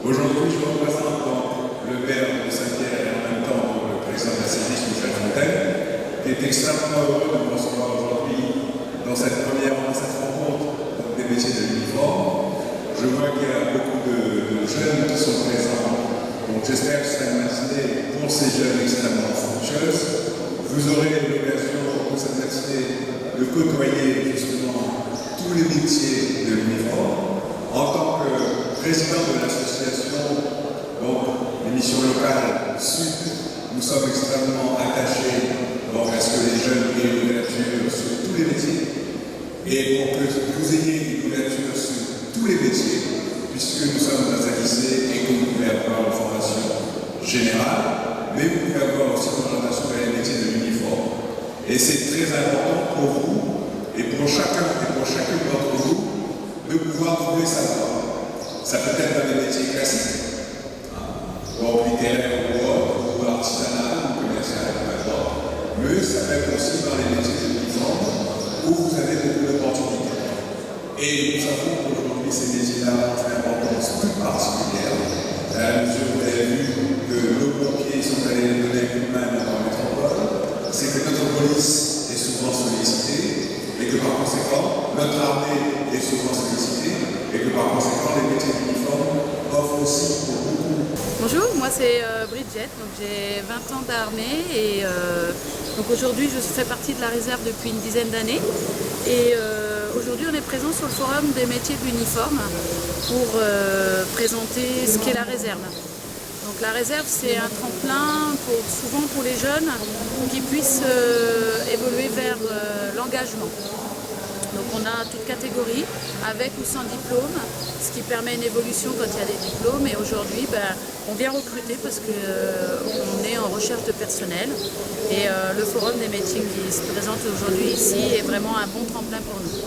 Aujourd'hui, je représente donc le maire de Saint-Pierre et en même temps le président de la CNIS, Michel Fontaine, qui est extrêmement heureux de me recevoir aujourd'hui dans cette rencontre des métiers de l'uniforme. Je vois qu'il y a beaucoup de jeunes qui sont présents, donc j'espère que ce sera une matinée pour ces jeunes extrêmement fructueuse. Vous aurez l'occasion pour cette matinée de côtoyer justement tous les métiers de l'uniforme. En tant que président de l'association, donc l'émission locale Sud, nous sommes extrêmement attachés donc, à ce que les jeunes aient une ouverture sur tous les métiers et pour que vous ayez une ouverture sur tous les métiers, puisque nous sommes dans un lycée et que vous pouvez avoir une formation générale, mais vous pouvez avoir aussi une orientation vers les métiers de l'uniforme. Et c'est très important pour vous et pour chacun et pour chacune d'entre vous de pouvoir trouver sa voie. Ça peut être dans les métiers classiques, donc littéraire ou artisanal ou commercial, mais ça peut être aussi dans les métiers de l'uniforme où vous avez beaucoup d'opportunités. Et nous savons qu'aujourd'hui, ces métiers-là ont une importance toute particulière. À la mesure où vous avez vu que nos pompiers sont allés donner un coup de main dans la métropole, c'est que notre police est souvent sollicitée et que par conséquent, notre armée est souvent sollicitée et que par conséquent, les métiers d'uniforme offrent aussi pour beaucoup. Bonjour, moi c'est Bridget, donc j'ai 20 ans d'armée et donc aujourd'hui je fais partie de la réserve depuis une dizaine d'années et aujourd'hui on est présent sur le forum des métiers de l'uniforme pour présenter ce qu'est la réserve. Donc la réserve c'est un tremplin souvent pour les jeunes qui puissent évoluer vers l'engagement. Donc on a toute catégorie, avec ou sans diplôme, ce qui permet une évolution quand il y a des diplômes. Et aujourd'hui, on vient recruter parce qu'on est en recherche de personnel. Et le forum des métiers qui se présente aujourd'hui ici est vraiment un bon tremplin pour nous.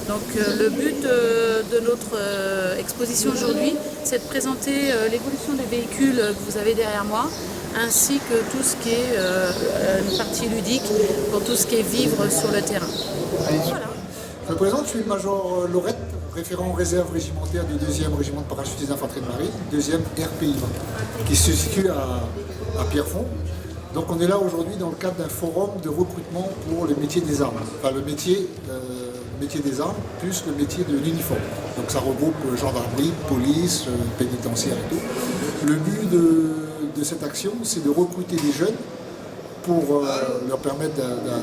Donc le but de notre exposition aujourd'hui, c'est de présenter l'évolution des véhicules que vous avez derrière moi, ainsi que tout ce qui est une partie ludique pour tout ce qui est vivre sur le terrain. Voilà. Je me présente, je suis le major Laurette, référent réserve régimentaire du 2e régiment de parachutistes d'infanterie de marine, 2e RPI 20, qui se situe à Pierrefonds. Donc on est là aujourd'hui dans le cadre d'un forum de recrutement pour le métier des armes, enfin le métier des armes plus le métier de l'uniforme. Donc ça regroupe gendarmerie, police, pénitentiaire et tout. Le but de cette action, c'est de recruter des jeunes pour leur permettre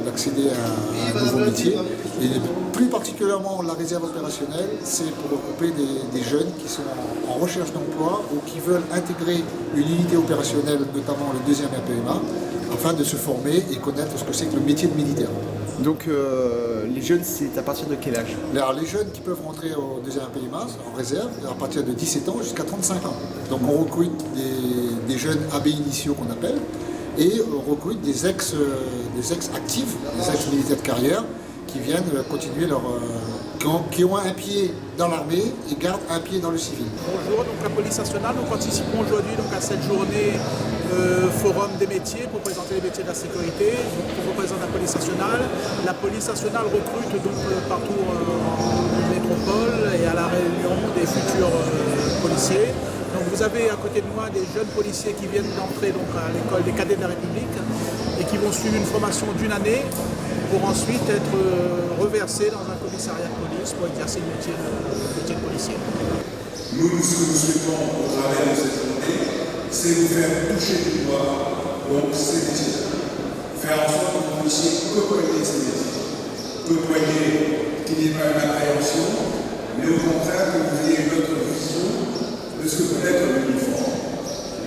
d'accéder à un nouveau métier. Et plus particulièrement la réserve opérationnelle, c'est pour regrouper des jeunes qui sont en recherche d'emploi ou qui veulent intégrer une unité opérationnelle, notamment le 2e RPMA, afin de se former et connaître ce que c'est que le métier de militaire. Donc les jeunes, c'est à partir de quel âge? Alors, les jeunes qui peuvent rentrer au 2e RPMA en réserve, à partir de 17 ans jusqu'à 35 ans. Donc on recrute des jeunes AB initiaux qu'on appelle, et on recrute des ex-actifs, des ex-militaires de carrière qui viennent continuer qui ont un pied dans l'armée et gardent un pied dans le civil. Bonjour, donc la police nationale, nous participons aujourd'hui à cette journée forum des métiers pour présenter les métiers de la sécurité. On représente la police nationale. La police nationale recrute donc partout en métropole et à la Réunion des futurs policiers. Donc vous avez à côté de moi des jeunes policiers qui viennent d'entrer à l'école des cadets de la République et qui vont suivre une formation d'une année pour ensuite être reversés dans un commissariat de police pour exercer le métier de policier. Nous, ce que nous souhaitons au travers de cette journée, c'est vous faire toucher du doigt donc ces métiers. Faire en sorte que vous puissiez côtoyer ces métiers. Côtoyer qu'il n'y ait pas une appréhension, mais au contraire que vous ayez une autre vision de ce que peut être l'uniforme.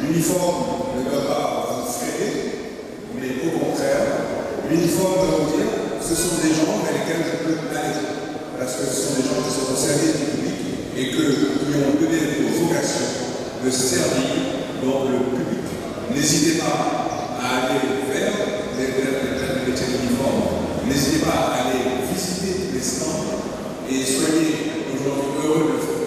L'uniforme ne va pas vous freiner, mais au contraire, l'uniforme va vous dire ce sont des gens vers lesquels je peux aller. Parce que ce sont des gens qui sont au service du public et qui ont donné pour vocation de servir dans le public. N'hésitez pas à aller vers les métiers d'uniforme. N'hésitez pas à aller visiter les stands et soyez aujourd'hui heureux de le faire.